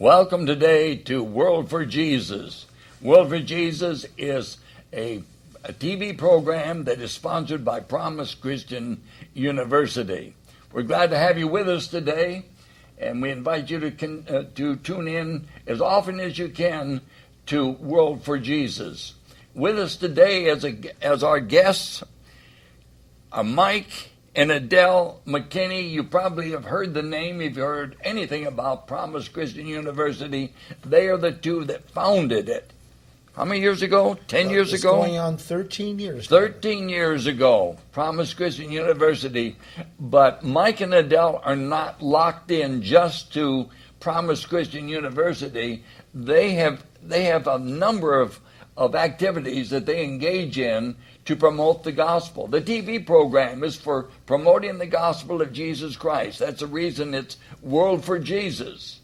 Welcome today to World for Jesus. World for Jesus is a TV program that is sponsored by Promise Christian University. We're glad to have you with us today, and we invite you to tune in as often as you can to World for Jesus. With us today as our guests are Mike and Adelle McKinney. You probably have heard the name if you heard anything about Promise Christian University. They are the two that founded it. How many years ago? 10 years ago? Going on 13 years. 13 years ago, Promise Christian University. But Mike and Adelle are not locked in just to Promise Christian University. They have a number of activities that they engage in to promote the gospel. The TV program is for promoting the gospel of Jesus Christ. That's the reason it's World for Jesus.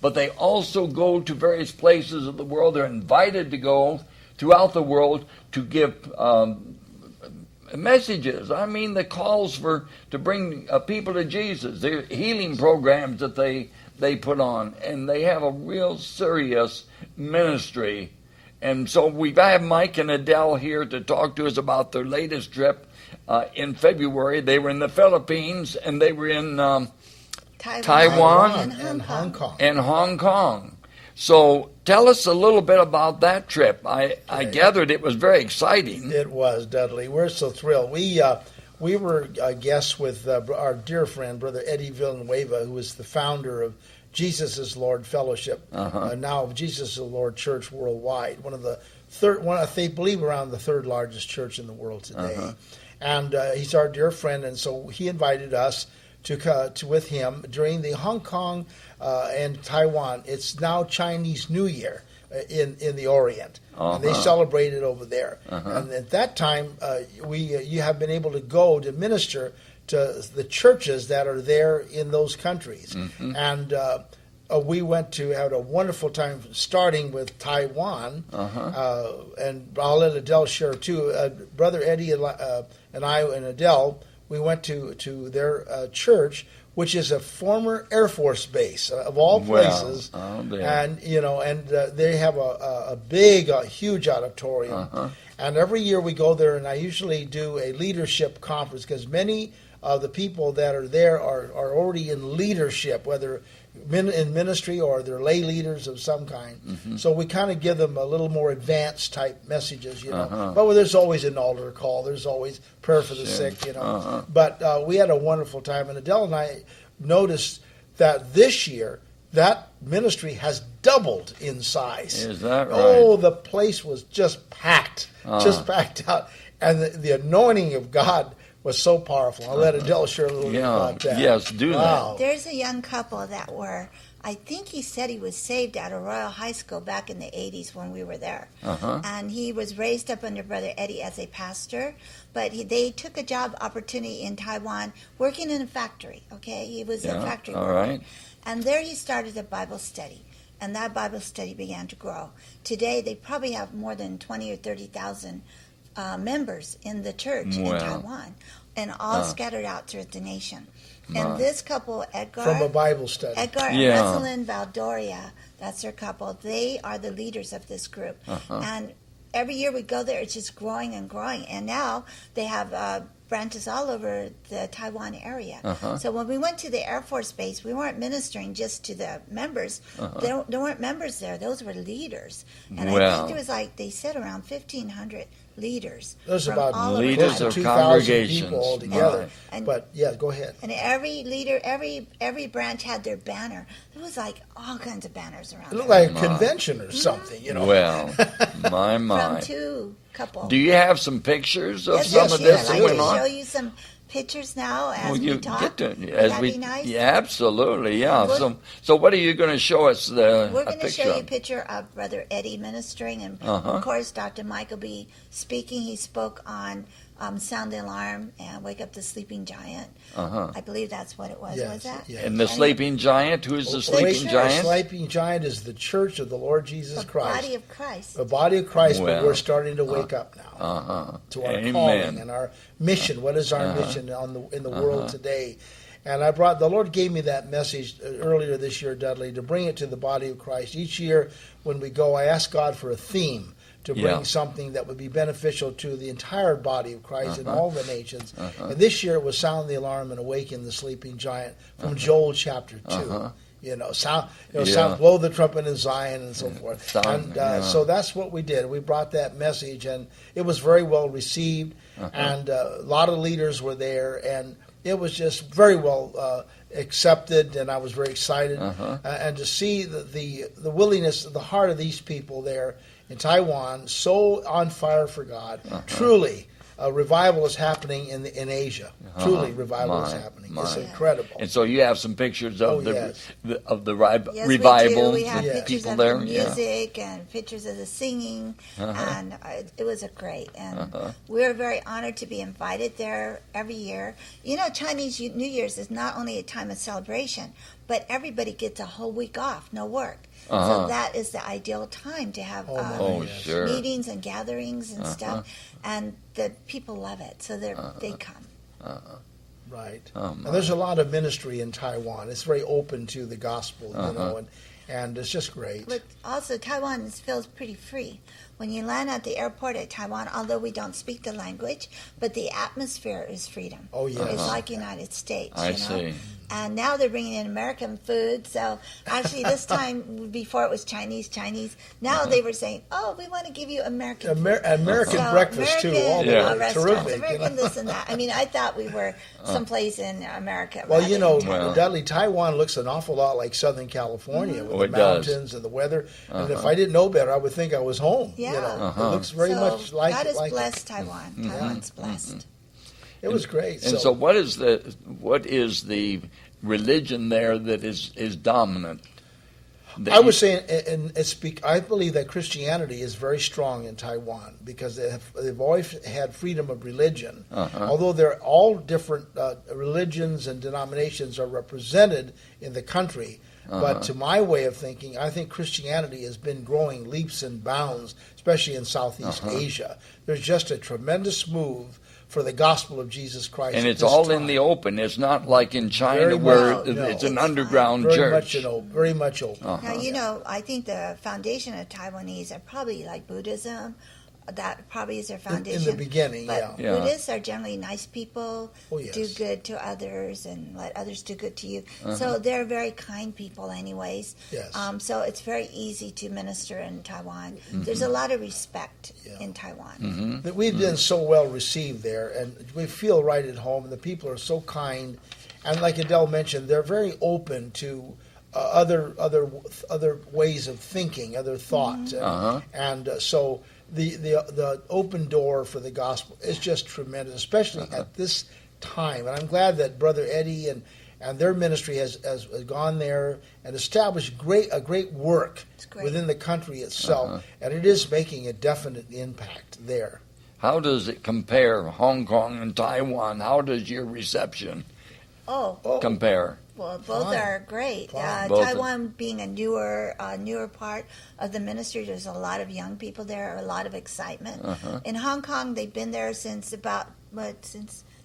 But they also go to various places of the world. They're invited to go throughout the world to give messages. I mean, the calls to bring people to Jesus. They're healing programs that they put on, and they have a real serious ministry. And so we have Mike and Adelle here to talk to us about their latest trip in February. They were in the Philippines, and they were in Taiwan and Hong Kong. And Hong Kong. So tell us a little bit about that trip. I gathered it was very exciting. It was, Dudley. We're so thrilled. We were guests with our dear friend, Brother Eddie Villanueva, who is the founder of Jesus is Lord Fellowship, now Jesus is Lord Church worldwide. One of the they believe around the third largest church in the world today. And he's our dear friend, and so he invited us to with him during the Hong Kong and Taiwan. It's now Chinese New Year in the Orient, and they celebrate it over there. And at that time, you have been able to go to minister to the churches that are there in those countries. And we had a wonderful time starting with Taiwan, and I'll let Adelle share too. Brother Eddie and I and Adelle, we went to their church, which is a former Air Force base of all places, and they have a big, huge auditorium. And every year we go there, and I usually do a leadership conference because many of the people that are there are already in leadership, whether in ministry or they're lay leaders of some kind. So we kind of give them a little more advanced type messages, But there's always an altar call. There's always prayer for the sick, But we had a wonderful time, and Adelle and I noticed that this year that ministry has doubled in size. Is that right? Oh, the place was just packed out, and the anointing of God was so powerful. I'll let Adelle share a little bit about that. Yes, do that. There's a young couple that I think he said he was saved out of Royal High School back in the 80s when we were there. And he was raised up under Brother Eddie as a pastor, but they took a job opportunity in Taiwan working in a factory, okay? He was a factory worker. Right. And there he started a Bible study, and that Bible study began to grow. Today they probably have more than 20 or 30,000 members in the church in Taiwan, and all scattered out through the nation. And this couple, Edgar, from a Bible study, Edgar and Rosalind Valdoria, that's their couple. They are the leaders of this group, and every year we go there, it's just growing and growing. And now they have branches all over the Taiwan area. So when we went to the Air Force Base, we weren't ministering just to the members. There weren't members there. Those were leaders. And I think it was they said around 1,500 leaders. There's about leaders of 2,000 congregations people altogether. And, but yeah, go ahead. And every leader, every branch had their banner. There was all kinds of banners around. It looked like a convention or something, Well, my. From two couples. Do you have some pictures of yes, some of this that that went I'd like on? to show you some pictures now as we talk. Would that be nice? Yeah, absolutely, yeah. So what are you going to show us? We're going to show you a picture of Brother Eddie ministering, and of course Dr. Mike will be speaking. He spoke on Sound the Alarm and Wake Up the Sleeping Giant. I believe that's what it was. Yes, was that? yes. And the sleeping giant? Who is the sleeping giant? The sleeping giant is the church of the Lord Jesus Christ. The body of Christ. The body of Christ, but we're starting to wake up now to our calling and our mission. What is our mission in the world today? And the Lord gave me that message earlier this year, Dudley, to bring it to the body of Christ. Each year when we go, I ask God for a theme to bring something that would be beneficial to the entire body of Christ and all the nations. And this year it was Sound the Alarm and Awaken the Sleeping Giant from Joel chapter 2. Sound, blow the trumpet in Zion and so forth. So that's what we did. We brought that message, and it was very well received, and a lot of leaders were there, and it was just very well accepted, and I was very excited. And to see the willingness, the heart of these people there in Taiwan, so on fire for God, truly. Revival is happening in Asia. Truly, revival is happening. It's incredible. And so you have some pictures of the yes, revival. We have pictures of there. the music and pictures of the singing, and it was great. And we were very honored to be invited there every year. Chinese New Year's is not only a time of celebration, but everybody gets a whole week off, no work. So that is the ideal time to have meetings and gatherings and stuff, and the people love it, so they come. Right. And there's a lot of ministry in Taiwan. It's very open to the gospel, and it's just great. But also, Taiwan feels pretty free. When you land at the airport at Taiwan, although we don't speak the language, but the atmosphere is freedom. Oh, yes. It's like United States, I see. And now they're bringing in American food. So actually this time, before it was Chinese, now they were saying, we want to give you American food. American breakfast, too. All terrific. American this and that. I mean, I thought we were someplace in America. Well, Dudley, Taiwan looks an awful lot like Southern California with the mountains and the weather. And if I didn't know better, I would think I was home. Yeah. It looks very much like God it. God has blessed Taiwan. Taiwan's blessed. It was great. And so what is the religion there that is dominant? I would say, I believe that Christianity is very strong in Taiwan because they've always had freedom of religion. Although they're all different religions and denominations are represented in the country. But to my way of thinking, I think Christianity has been growing leaps and bounds, especially in Southeast Asia. There's just a tremendous move for the gospel of Jesus Christ. And it's all in the open. It's not like in China it's an underground church. Very much open. Now, I think the foundation of Taiwanese are probably like Buddhism. That probably is their foundation. In the beginning, but Buddhists are generally nice people, do good to others, and let others do good to you. So they're very kind people anyways. Yes. So it's very easy to minister in Taiwan. There's a lot of respect in Taiwan. We've been so well received there, and we feel right at home, and the people are so kind. And like Adelle mentioned, they're very open to other ways of thinking, other thoughts. And so the open door for the gospel is just tremendous, especially at this time. And I'm glad that Brother Eddie and their ministry has gone there and established a great work within the country itself. And it is making a definite impact there. How does it compare, Hong Kong and Taiwan? How does your reception compare? Well, both are great. Taiwan being a newer part of the ministry, there's a lot of young people there, a lot of excitement. In Hong Kong, they've been there since the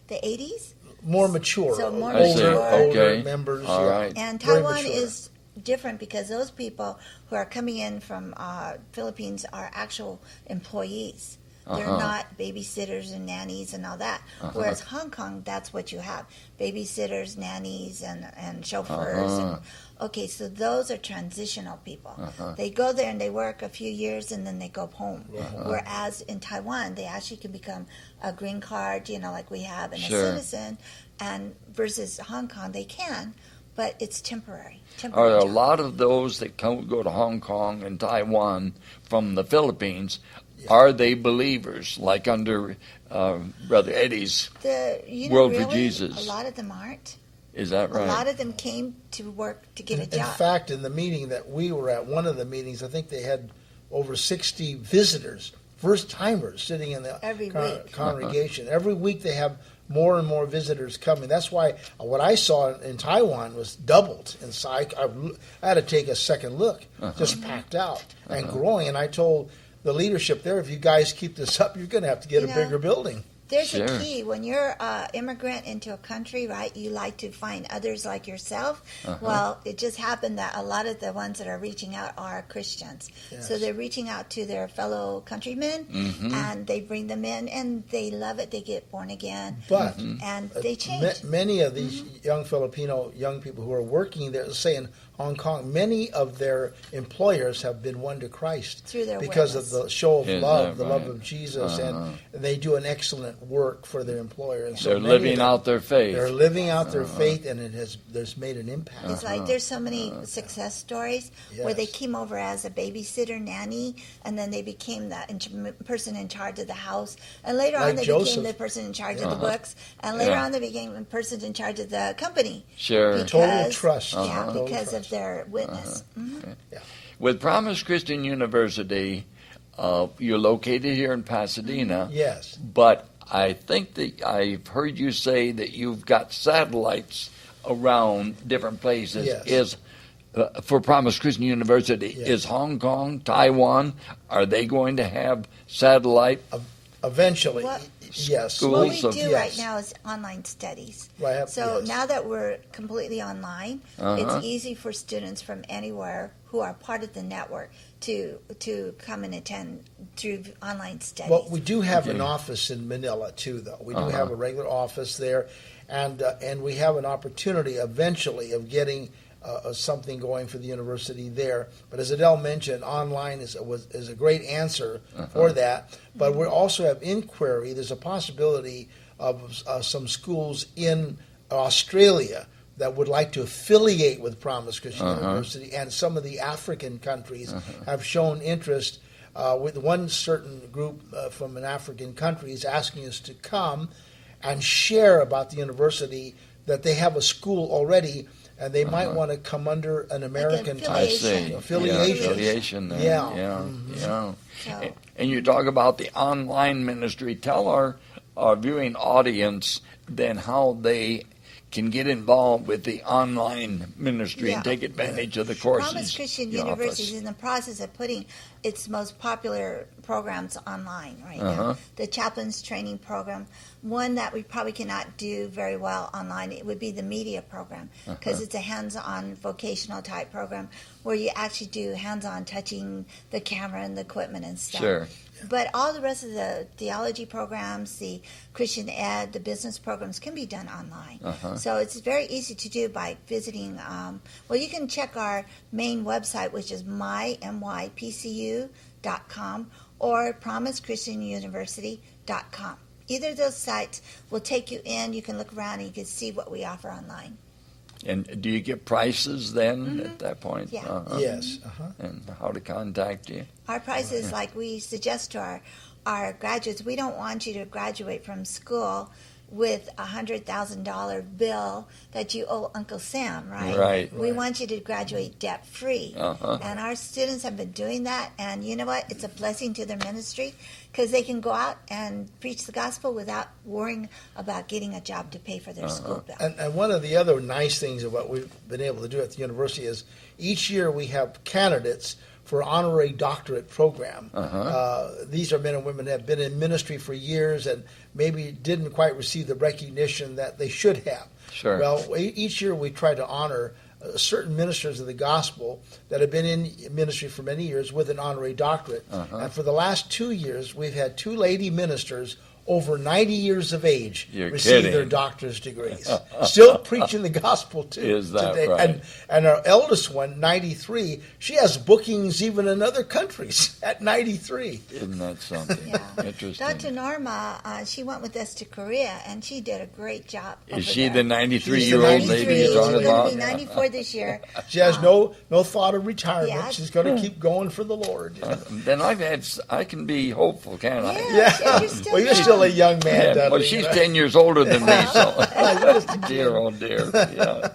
80s? More mature. So more older members. All right. And Taiwan is different because those people who are coming in from Philippines are actual employees. They're not babysitters and nannies and all that. Whereas Hong Kong, that's what you have. Babysitters, nannies, and chauffeurs. So those are transitional people. They go there and they work a few years and then they go home. Whereas in Taiwan, they actually can become a green card, like we have, and a citizen. And versus Hong Kong, they can, but it's temporary. Are there a lot of those that go to Hong Kong and Taiwan from the Philippines? Are they believers, like under Brother Eddie's World for Jesus? A lot of them aren't. Is that right? A lot of them came to work to get a job. In fact, in the meeting that we were at, one of the meetings, I think they had over 60 visitors, first-timers, sitting in the congregation. Every week they have more and more visitors coming. That's why what I saw in Taiwan was doubled in size. I had to take a second look, just packed out and growing. And I told the leadership there, if you guys keep this up, you're going to have to get a bigger building. There's Sure. a key. When you're an immigrant into a country, right, you like to find others like yourself. Well, it just happened that a lot of the ones that are reaching out are Christians. Yes. So they're reaching out to their fellow countrymen, and they bring them in, and they love it. They get born again, But and they change. many of these young Filipino young people who are working there, say in Hong Kong, many of their employers have been won to Christ Through their because witness. of the show of Is love, that the love right? of Jesus, and they do an excellent work for their employer. And so They're many of living them- out their faith. They're living out their faith, and there's made an impact. It's like there's so many success stories where they Yes. came over as a babysitter nanny, and then they became the person in charge of the house, and later Like on they Joseph. became the person in charge of the books, and later Yeah. on they became the person in charge of the company. Sure. Total trust. Yeah, Total because trust. of their witness. With Promise Christian University, you're located here in Pasadena. Yes. But I think that I've heard you say that you've got satellites around different places. Yes. For Promise Christian University, Yes. is Hong Kong, Taiwan, are they going to have satellite? Eventually, What- yes. Schools What we of- do Yes. right now is online studies. Right, So yes. now that we're completely online, Uh-huh. it's easy for students from anywhere who are part of the network to come and attend through online studies. Well, we do have Okay. an office in Manila too, though. We do Uh-huh. have a regular office there, and we have an opportunity eventually of getting something going for the university there. But as Adelle mentioned, online is a great answer for that. But we also have inquiry. There's a possibility of some schools in Australia that would like to affiliate with Promise Christian University, and some of the African countries have shown interest. With one certain group from an African country is asking us to come and share about the university, that they have a school already, and they might want to come under an American I type see. affiliation. Yeah, affiliation there. Yeah. Yeah. So- And you talk about the online ministry. Tell our viewing audience then how they can get involved with the online ministry and Yeah. take advantage of the courses. Promise Christian you offer. University is in the process of putting its most popular programs online right Uh-huh. now. The chaplain's training program, one that we probably cannot do very well online, it would be the media program, because it's a hands-on vocational type program where you actually do hands-on touching the camera and the equipment and stuff. Sure. But all the rest of the theology programs, the Christian ed, the business programs can be done online. So it's very easy to do by visiting. Well, you can check our main website, which is mypcu.com or promisechristianuniversity.com. Either of those sites will take you in. You can look around and you can see what we offer online. And do you get prices then at that point? Yeah. Yes. And how to contact you? Our prices, like we suggest to our graduates, we don't want you to graduate from school with a $100,000 bill that you owe Uncle Sam, right? Right. We want you to graduate debt free. Uh-huh. And our students have been doing that. And you know what? It's a blessing to their ministry because they can go out and preach the gospel without worrying about getting a job to pay for their school bill. And one of the other nice things of what we've been able to do at the university is each year we have candidates for honorary doctorate program. These are men and women that have been in ministry for years and maybe didn't quite receive the recognition that they should have. Sure. Well, each year we try to honor certain ministers of the gospel that have been in ministry for many years with an honorary doctorate. And for the last 2 years, we've had 2 lady ministers over 90 years of age You're receive kidding. their doctor's degrees. Still preaching the gospel too. Is that today. right? And our eldest one, 93, she has bookings even in other countries at 93. Isn't that something? Yeah. Interesting. Dr. Norma, she went with us to Korea, and she did a great job. Is over she there. the 93-year-old She's the lady 93. you're She's talking going to about? be 94 this year. She has no thought of retirement. Yeah. She's going to keep going for the Lord. Then I can be hopeful, can't I? Yeah, you're still Well, you're young. still a young man, Yeah, Dudley. well, she's 10 years older than me, so Just a dear, oh dear. Yeah.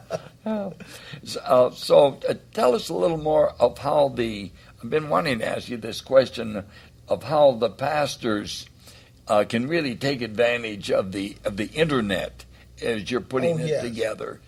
So tell us a little more of how I've been wanting to ask you this question of how the pastors can really take advantage of the internet as you're putting Oh, it yes. together.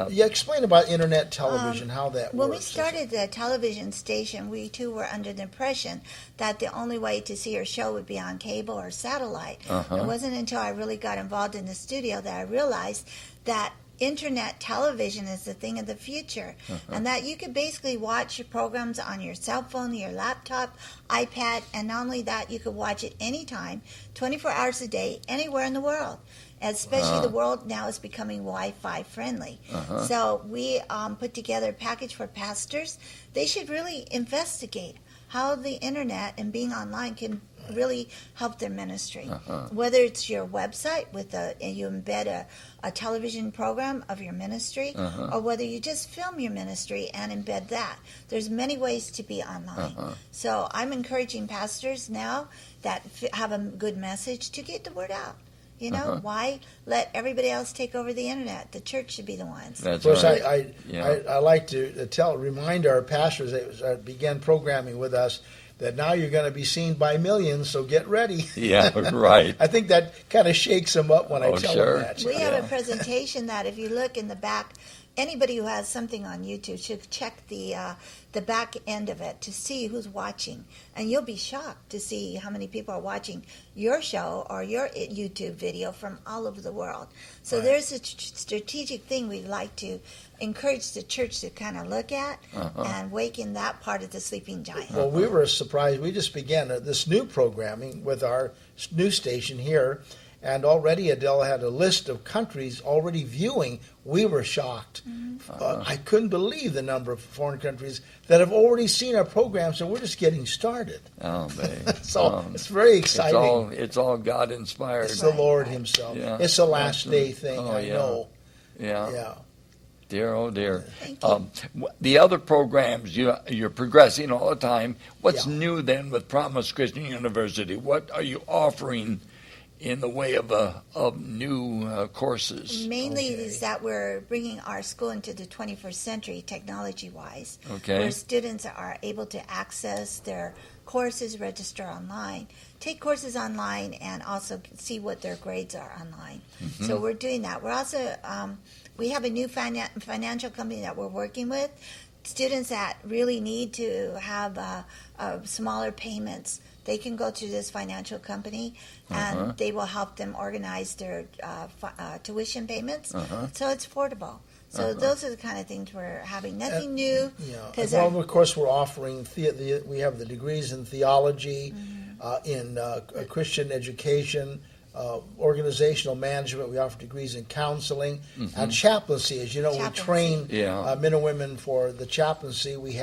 Yeah, explain about internet television, how that When works. we started the television station, we too were under the impression that the only way to see our show would be on cable or satellite. It wasn't until I really got involved in the studio that I realized that internet television is the thing of the future, and that you could basically watch your programs on your cell phone, your laptop, iPad, and not only that, you could watch it anytime, 24 hours a day, anywhere in the world. Especially the world now is becoming Wi-Fi friendly. So we put together a package for pastors. They should really investigate how the internet and being online can really help their ministry. Whether it's your website with you embed a television program of your ministry, or whether you just film your ministry and embed that. There's many ways to be online. So I'm encouraging pastors now that have a good message to get the word out. You know, why let everybody else take over the internet? The church should be the ones. That's Of course, right. I like to remind our pastors that began programming with us that now you're going to be seen by millions, so get ready. Yeah, right. I think that kind of shakes them up when I tell them that. We have a presentation that if you look in the back, anybody who has something on YouTube should check the back end of it to see who's watching. And you'll be shocked to see how many people are watching your show or your YouTube video from all over the world. So there's a strategic thing we'd like to encourage the church to kind of look at and waken that part of the sleeping giant. Well, we were surprised. We just began this new programming with our new station here, and already Adelle had a list of countries already viewing. We were shocked. I couldn't believe the number of foreign countries that have already seen our programs, and we're just getting started. Oh, man. So it's very exciting. It's all God inspired. It's the Lord Himself. Yeah. It's a last day thing, Oh, I know. Yeah. Dear, oh dear. Thank you. The other programs, you're progressing all the time. What's Yeah. new then with Promise Christian University? What are you offering in the way of new courses? Mainly is that we're bringing our school into the 21st century technology-wise, Okay. where students are able to access their courses, register online, take courses online, and also see what their grades are online. So we're doing that. We're also we have a new financial company that we're working with. Students that really need to have smaller payments, they can go to this financial company, and they will help them organize their tuition payments, so it's affordable. So those are the kind of things we're having. Nothing new. Yeah. Well, of course, we're offering we have the degrees in theology, in Christian education, organizational management. We offer degrees in counseling and chaplaincy. As you know, we train men and women for the chaplaincy. We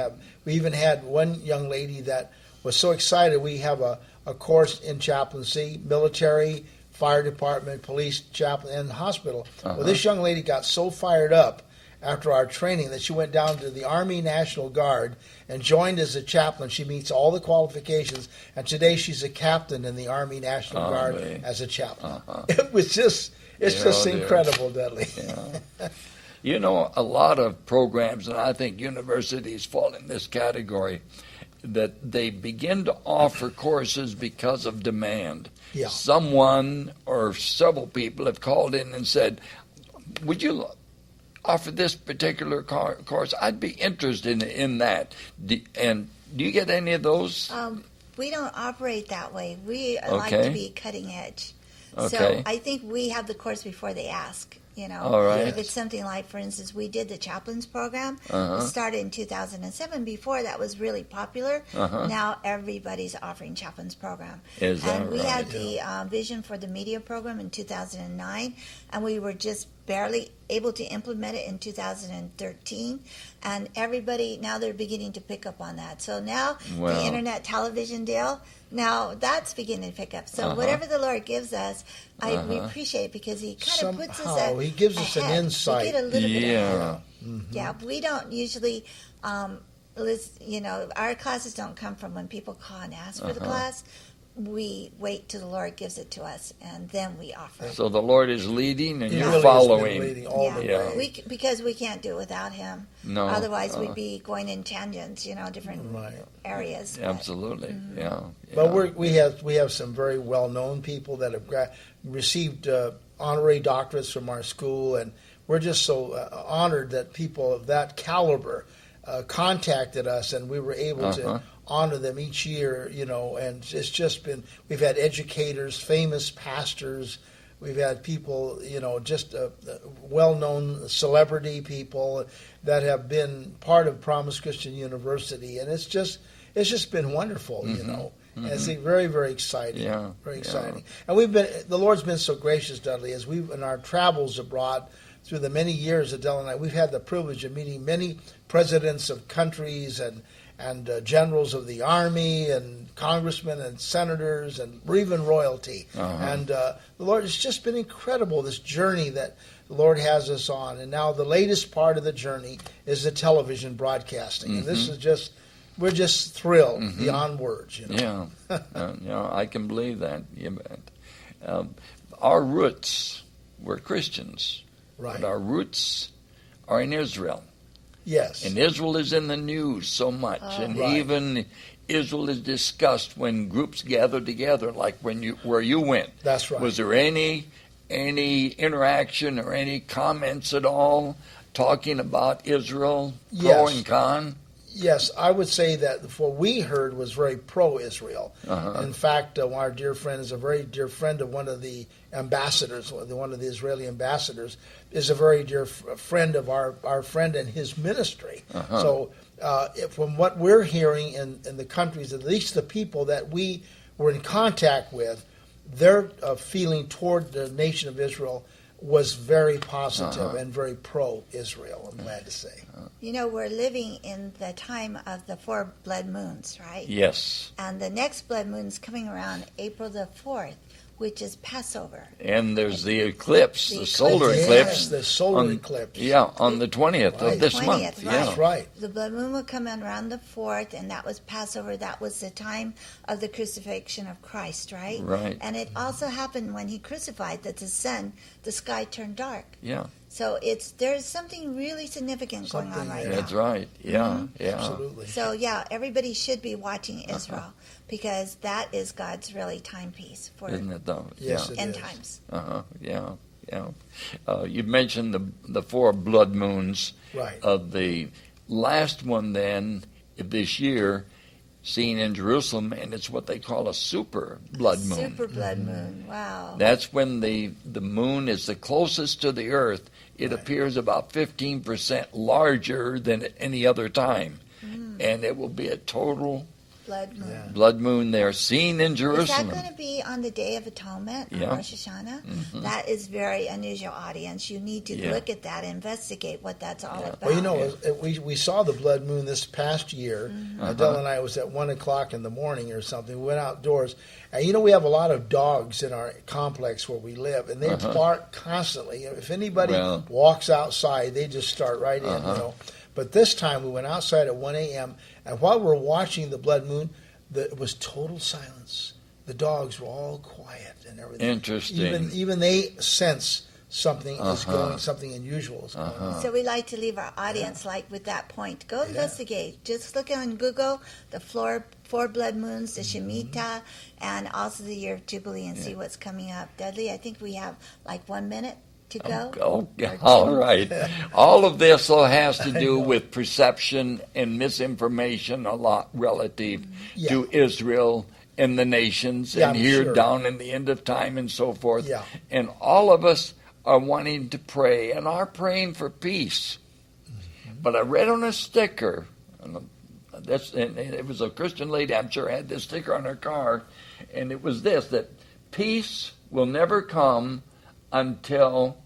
even had one young lady that was so excited. We have a course in chaplaincy, military, fire department, police, chaplain, and hospital. Well, this young lady got so fired up after our training that she went down to the Army National Guard and joined as a chaplain. She meets all the qualifications, and today she's a captain in the Army National Guard as a chaplain. It was just, it's just incredible, Dudley. You know, a lot of programs, and I think universities fall in this category, that they begin to offer courses because of demand. Yeah. Someone or several people have called in and said, would you offer this particular course? I'd be interested in that. And do you get any of those? We don't operate that way. We like to be cutting edge. So I think we have the course before they ask. You know, all right. If it's something like, for instance, we did the chaplains program. It started in 2007. Before that was really popular. Now everybody's offering chaplains program. Is that and we right? had the vision for the media program in 2009, and we were just barely able to implement it in 2013. And everybody, now they're beginning to pick up on that. So now the internet television deal, now that's beginning to pick up. So whatever the Lord gives us, we appreciate it because He kind of puts us He gives us an insight. We get a little bit ahead. Mm-hmm. Yeah, we don't usually, you know, our classes don't come from when people call and ask for the class. We wait till the Lord gives it to us, and then we offer it. So the Lord is leading, and He you're really following. Has been leading all the way. Because we can't do it without Him. No. Otherwise, we'd be going in tangents, you know, different areas. Absolutely, yeah. But we have some very well-known people that have received honorary doctorates from our school, and just so honored that people of that caliber contacted us, and we were able to honor them each year, and it's just been, we've had educators, famous pastors, we've had people, just well-known celebrity people that have been part of Promise Christian University, and it's just been wonderful, And it's very, very exciting. Yeah, very exciting. And the Lord's been so gracious, Dudley, as we've in our travels abroad through the many years, Adelle and I, we've had the privilege of meeting many presidents of countries and generals of the army and congressmen and senators and even royalty. And the Lord, it's just been incredible, this journey that the Lord has us on. And now the latest part of the journey is the television broadcasting. And this is just, we're just thrilled beyond words. Yeah, I can believe that. Our roots were Christians. Right. But our roots are in Israel. Yes. And Israel is in the news so much. Even Israel is discussed when groups gather together, like where you went. That's right. Was there any interaction or any comments at all talking about Israel, pro and con? Yes, I would say that what we heard was very pro-Israel. In fact, our dear friend is a very dear friend of one of the ambassadors, one of the Israeli ambassadors, is a very dear friend of our friend and his ministry. So from what we're hearing in the countries, at least the people that we were in contact with, their feeling toward the nation of Israel was very positive and very pro-Israel, I'm glad to say. We're living in the time of the 4 blood moons, right? Yes. And the next blood moon's coming around April the 4th, which is Passover. And there's the eclipse, the solar Yes, eclipse. the solar eclipse. Yeah, on the 20th of this 20th, month. right. Yeah. That's right. The blood moon will come in around the 4th, and that was Passover. That was the time of the crucifixion of Christ, right? Right. And it also happened when he crucified that the sky turned dark. Yeah. So there's something really significant going on right now. That's right. Yeah, yeah. Absolutely. So everybody should be watching Israel because that is God's really timepiece for Isn't it though? Yes, Yeah. it end is. times. Yeah. You mentioned the 4 blood moons. Right. The last one then this year seen in Jerusalem, and it's what they call a super blood moon. Super blood moon. Wow. That's when the moon is the closest to the earth. It appears about 15% larger than at any other time. And it will be a total blood moon. blood moon there, seen in Is Jerusalem. that going to be on the Day of Atonement, on Yeah. Rosh Hashanah? That is very unusual, audience. You need to look at that, investigate what that's all about. Well, we saw the blood moon this past year. Adelle and I was at 1 o'clock in the morning or something. We went outdoors. And we have a lot of dogs in our complex where we live, and they bark constantly. If anybody walks outside, they just start right in, But this time we went outside at 1 a.m., and while we're watching the blood moon, it was total silence. The dogs were all quiet and everything. Interesting. Even they sense something is going, something unusual is going on. So we like to leave our audience with that point. Go investigate. Just look on Google the 4 blood moons, the Shemitah, and also the year of Jubilee, and see what's coming up. Dudley, I think we have 1 minute to go. All right. All of this has to do with perception and misinformation a lot relative to Israel and the nations and here down in the end of time and so forth. Yeah. And all of us are wanting to pray and are praying for peace. But I read on a sticker, and it was a Christian lady, I'm sure, had this sticker on her car, and it was this, that peace will never come until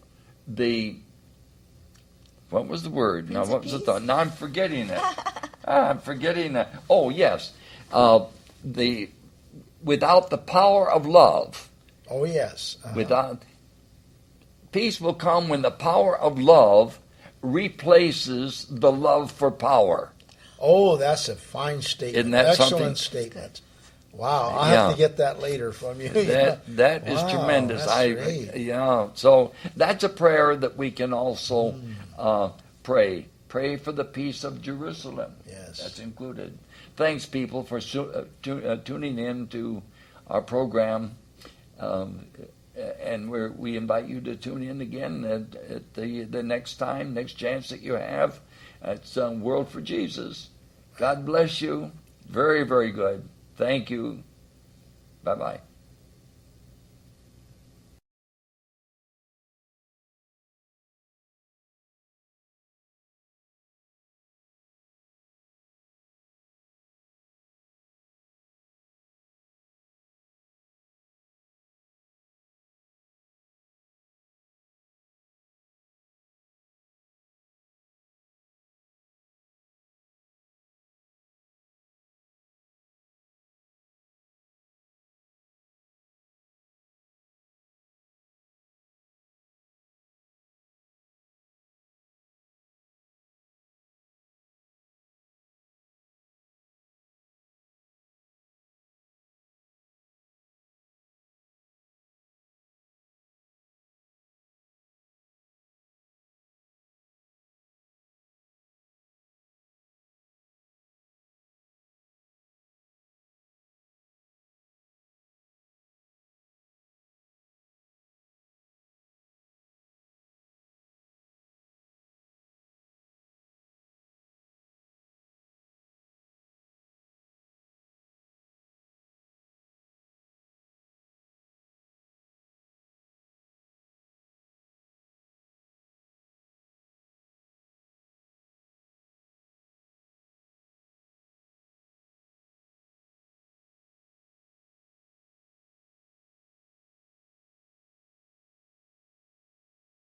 what was the word? Now, what was the thought? Now I'm forgetting it. I'm forgetting that. Oh, yes. Without the power of love. Oh, yes. Peace will come when the power of love replaces the love for power. Oh, that's a fine statement. Isn't that Excellent something? statement. Wow, I'll have to get that later from you. That is tremendous. That's great. So that's a prayer that we can also pray. Pray for the peace of Jerusalem. Yes. That's included. Thanks, people, for tuning in to our program. and we invite you to tune in again at the next chance that you have. It's World for Jesus. God bless you. Very, very good. Thank you. Bye-bye.